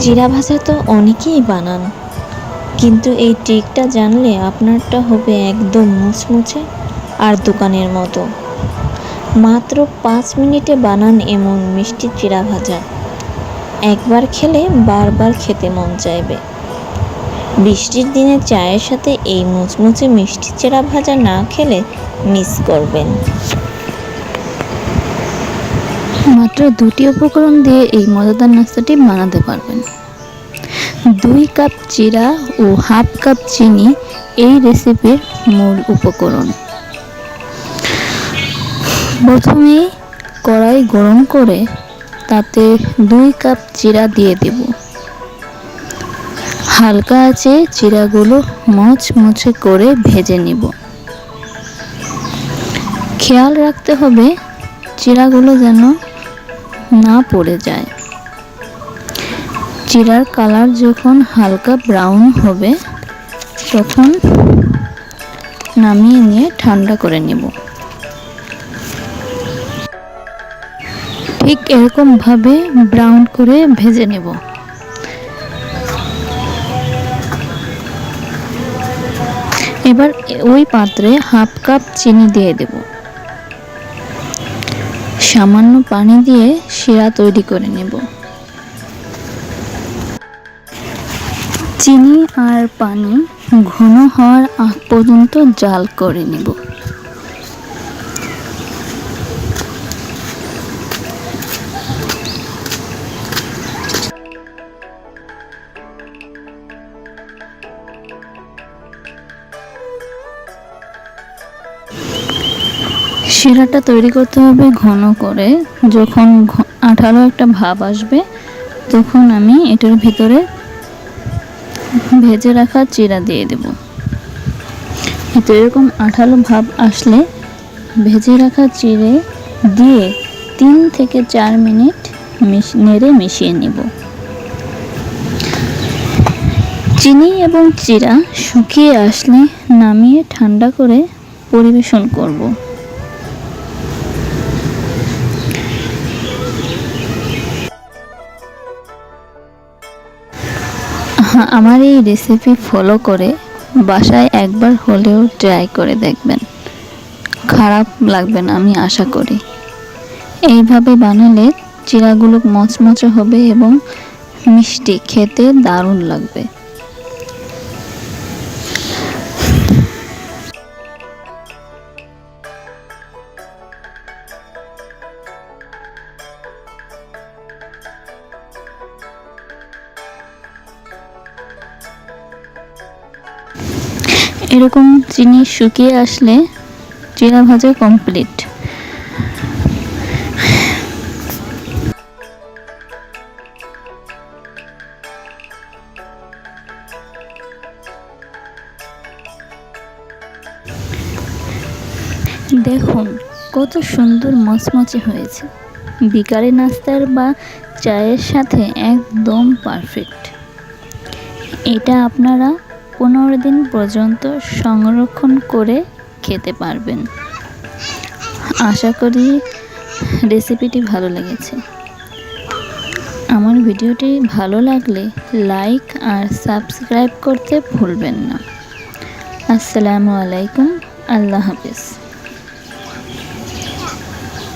চিড়া ভাজা তো অনেকেই বানান, কিন্তু এই ট্রিকটা জানলে আপনারটা হবে একদম মুচমুচে আর দোকানের মতো। মাত্র 5 মিনিটে বানান এমন মিষ্টি চিড়া ভাজা, একবার খেলে বারবার খেতে মন চাইবে। বৃষ্টির দিনে চায়ের সাথে এই মুচমুচে মিষ্টি চিড়া ভাজা না খেলে মিস করবেন। মাত্র 2টি উপকরণ দিয়ে এই মজাদার নাস্তাটি বানাতে পারবেন। 2 কাপ চিড়া ও হাফ কাপ চিনি এই রেসিপির মূল উপকরণ। প্রথমে কড়াই গরম করে তাতে 2 কাপ চিড়া দিয়ে দেব। হালকা আঁচে চিড়াগুলো মচমচে করে ভেজে নিব। খেয়াল রাখতে হবে চিড়াগুলো যেন না পড়ে যায়। চিড়ার কালার যখন হালকা ব্রাউন হবে তখন নামিয়ে নিয়ে ঠান্ডা করে নেব। ঠিক এরকম ভাবে ব্রাউন করে ভেজে নেব। এবার ওই পাত্রে হাফ কাপ চিনি দিয়ে দেব। সামান্য পানি দিয়ে শিরা তৈরি করে নেব। চিনি আর পানি ঘন হওয়ার আগ পর্যন্ত জাল করে নেব। শিরাটা তৈরি করতে হবে ঘন করে। যখন আঠালো একটা ভাব আসবে তখন আমি এটার ভিতরে ভেজে রাখা চিড়া দিয়ে দেব। তো এরকম আঠালো ভাব আসলে ভেজে রাখা চিড়ে দিয়ে 3 থেকে 4 মিনিট নেড়ে মিশিয়ে নেব। চিনি এবং চিড়া শুকিয়ে আসলে নামিয়ে ঠান্ডা করে পরিবেশন করব। আমার এই রেসিপি ফলো করে বাসায় একবার হলেও ট্রাই করে দেখবেন, খারাপ লাগবে না আমি আশা করি। এইভাবে বানালে চিড়াগুলো মচমচে হবে এবং মিষ্টি, খেতে দারুণ লাগবে। এরকম চিনি শুকিয়ে আসলে চিড়া ভাজা কমপ্লিট। দেখুন কত সুন্দর মচমচে হয়েছে। বিকালে নাস্তার বা চায়ের সাথে একদম পারফেক্ট। এটা আপনারা 15 দিন পর্যন্ত সংরক্ষণ করে খেতে পারবেন। আশা করি রেসিপিটি ভালো লেগেছে। আমার ভিডিওটি ভালো লাগলে লাইক আর সাবস্ক্রাইব করতে ভুলবেন না। আসসালামু আলাইকুম, আল্লাহ হাফেজ।